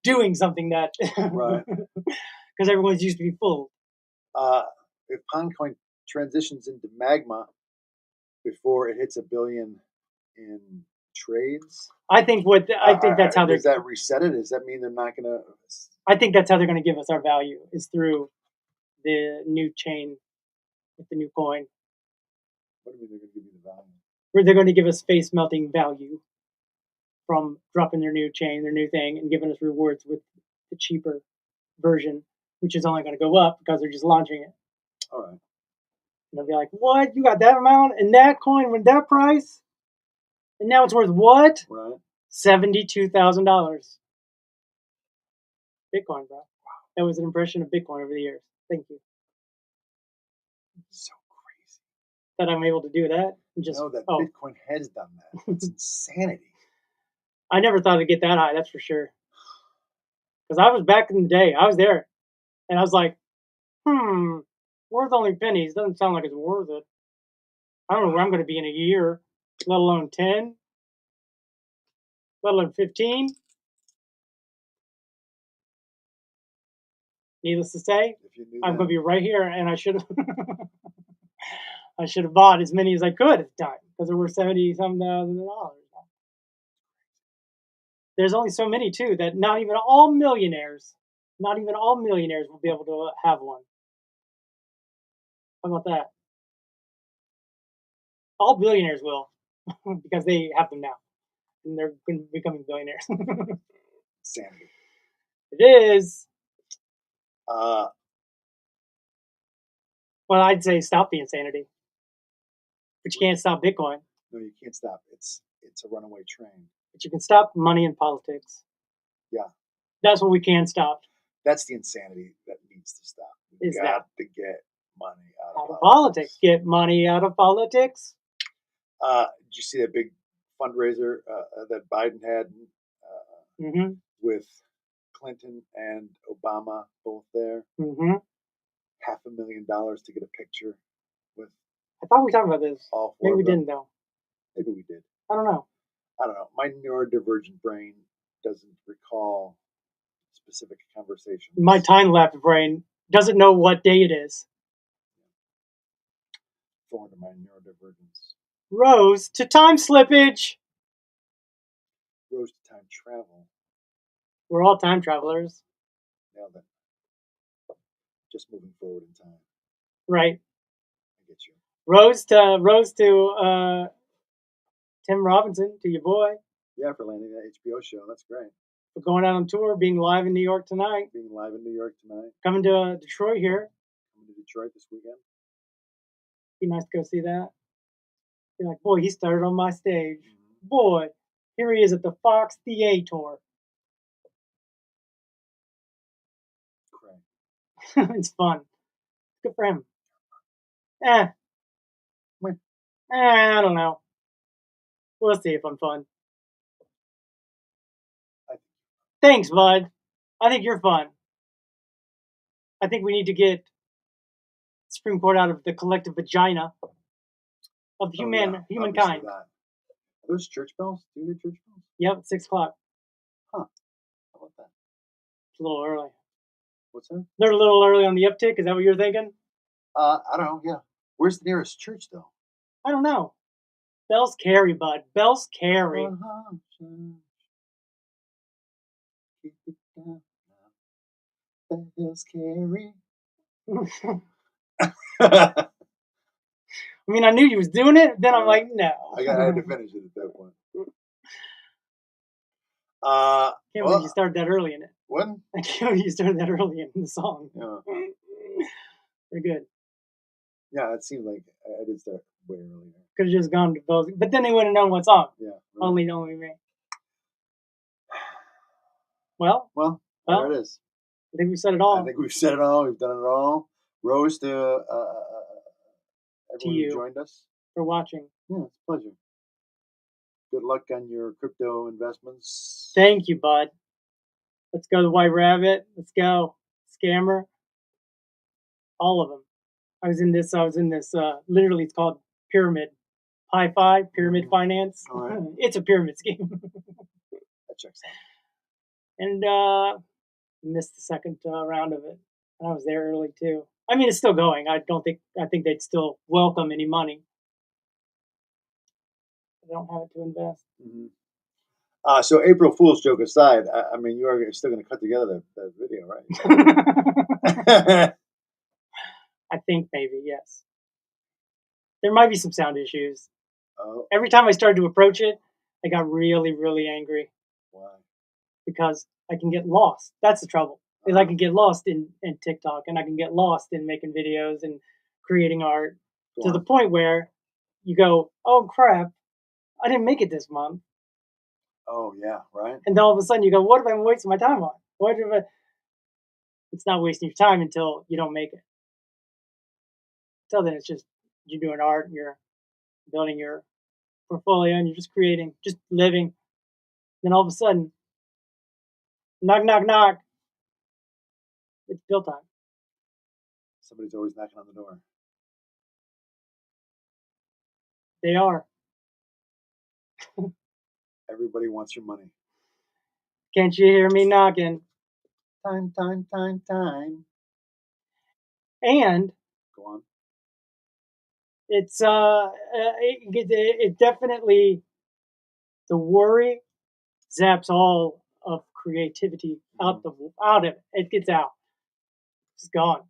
doing something that... Right. Because everyone's used to be fooled. If Pondcoin transitions into Magma before it hits $1 billion in trades... I think that's how they're... Does that reset it? Does that mean they're not going to... I think that's how they're going to give us our value, is through the new chain with the new coin. What do you mean they're going to give you the value? Where they're going to give us face melting value from dropping their new chain, their new thing, and giving us rewards with the cheaper version, which is only going to go up because they're just launching it. All right. And they'll be like, what? You got that amount? And that coin went that price? And now it's worth what? Right. $72,000. Bitcoin, bro. That was an impression of Bitcoin over the years. Thank you. So crazy. That I'm able to do that. And just, No, that oh, Bitcoin has done that. It's insanity. I never thought it'd get that high, that's for sure. Because I was back in the day, I was there. And I was like, worth only pennies. Doesn't sound like it's worth it. I don't know where I'm going to be in a year, let alone 10, let alone 15. Needless to say, If you knew I'm that. going to be right here, and I should have I should have bought as many as I could at the time because they were $70,000. There's only so many too that not even all millionaires will be able to have one. How about that? All billionaires will because they have them now and they're becoming billionaires. Insanity. It is. Uh, Well, I'd say stop the insanity, but you can't stop Bitcoin. no, you can't stop. It's a runaway train. But you can stop money and politics. Yeah. That's what we can stop. That's the insanity that needs to stop. We Is got to get money out of politics. Get money out of politics. Did you see that big fundraiser that Biden had with Clinton and Obama both there? $500,000 to get a picture with. I thought we talked about this. All four Maybe of we them. didn't though. Maybe we did. I don't know. My neurodivergent brain doesn't recall specific conversations. My time-lapse brain doesn't know what day it is. Thorn to my neurodivergence. Rose to time slippage. Rose to time travel. We're all time travelers. Nailed it. Just moving forward in time. Right. I get you. Rose to Tim Robinson, to your boy. Yeah, for landing that HBO show. That's great. For going out on tour, being live in New York tonight. Being live in New York tonight. Coming to Detroit here. Coming to Detroit this weekend. Be nice to go see that. Be like, boy, he started on my stage. Boy, here he is at the Fox Theater. Great. It's fun. Good for him. I don't know. We'll see if I'm fun. Thanks, bud. I think you're fun. I think we need to get Supreme Court out of the collective vagina of humankind. Are those church bells? Do you hear church bells? Yep, it's 6 o'clock. Huh. How about that? It's a little early. What's that? They're a little early on the uptick. Is that what you're thinking? I don't know. Yeah. Where's the nearest church, though? I don't know. Bells carry, bud. Bells carry. Keep it down. Bells carry. I mean, I knew you was doing it. Then I'm like, no. I had to finish it at that point. Can't believe you started that early in it. What? I can't believe you started that early in the song. Yeah. Pretty good. Yeah, it seemed like I did start way earlier. Could have just gone to Bells, but then they wouldn't have known what song. Yeah. Only Right. me. Well, there it is. I think we said it all. I think we've said it all. We've done it all. Rose to everyone you who joined us for watching. Yeah, it's a pleasure. Good luck on your crypto investments. Thank you, bud. Let's go to White Rabbit. Let's go. Scammer. All of them. I was in this, literally it's called Pyramid. Pi-Fi, Pyramid Finance. All right. It's a pyramid scheme. That checks out. And missed the second round of it. And I was there early too. I mean, it's still going. I think they'd still welcome any money. I don't have it to invest. Mm-hmm. So April Fool's joke aside, I mean, you are still going to cut together that video, right? I think maybe, yes. There might be some sound issues. Oh. Every time I started to approach it, I got really, really angry. Why? Because I can get lost. That's the trouble. Is I can get lost in TikTok, and I can get lost in making videos and creating art to the point where you go, oh crap, I didn't make it this month. Oh yeah, right. And then all of a sudden you go, what have I been wasting my time on? What have I? It's not wasting your time until you don't make it. Until then, it's just you're doing art, and you're building your portfolio, and you're just creating, just living. Then all of a sudden, knock, knock, knock. It's bill time. Somebody's always knocking on the door. They are. Everybody wants your money. Can't you hear me knocking? Time, time, time, time. And Go on. it's it definitely, the worry zaps all of creativity out of it. It gets out. It's gone.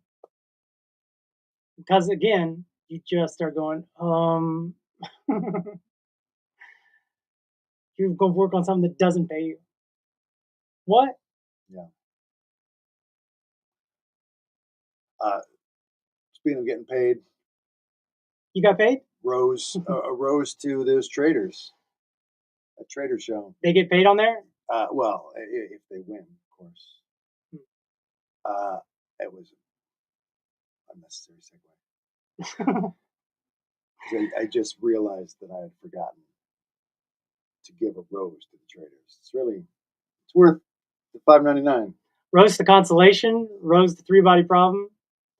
Because again, you just start going, you're going to work on something that doesn't pay you. What? Yeah. Speaking of getting paid, You got paid? rose to those traders. A trader show. They get paid on there? Well, if they win, of course. It was an unnecessary segue. I just realized that I had forgotten to give a rose to the traders. It's worth the $5.99. Rose the Consolation, Rose the Three Body Problem.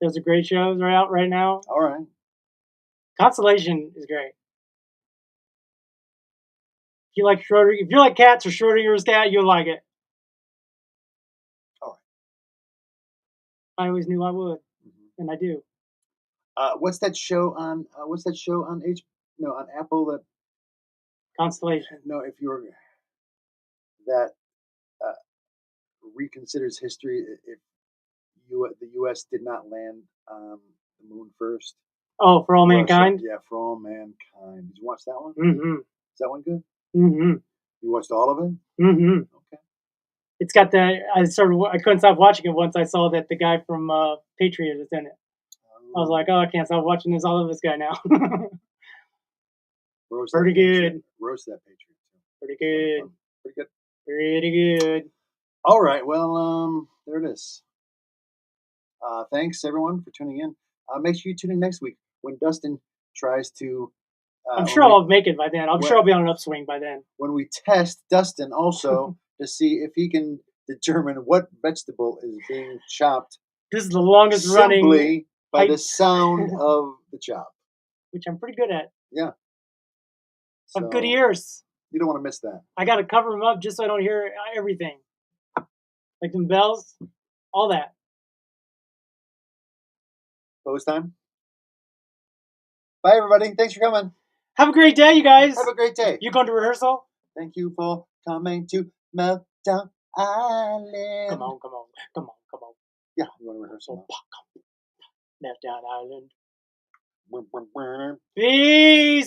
Those are great shows. They're out right now. All right. Consolation is great. If you like Schroeder, if you like cats or Schrodinger's cat, you'll like it. All right. I always knew I would, and I do. What's that show on? On Apple? That Constellation. No, if you're that reconsiders history. If the U.S. did not land on the moon first. Oh, For All Mankind. Yeah, For All Mankind. Did you watch that one? Mm-hmm. Is that one good? Mm-hmm. You watched all of it? Mm-hmm. Okay. It's got that. I couldn't stop watching it once I saw that the guy from Patriot is in it. I was like, oh, I can't stop watching this all of this guy now. Pretty good. Roast that Patriot. Pretty good. Pretty good. Pretty good. All right. Well, there it is. Thanks everyone for tuning in. Make sure you tune in next week when DUSTiN tries to. I'm sure I'll make it by then. I'm sure I'll be on an upswing by then. When we test DUSTiN also to see if he can determine what vegetable is being chopped. This is the longest running. Simply by the sound of the chop. Which I'm pretty good at. Yeah. I have good ears. You don't want to miss that. I got to cover them up just so I don't hear everything. Like them bells, all that. Post time. Bye, everybody. Thanks for coming. Have a great day, you guys. Have a great day. You going to rehearsal? Thank you for coming to Meltdown Island. Come on, come on, come on, come on. Yeah, you want to rehearsal now? Meltdown Island. Peace.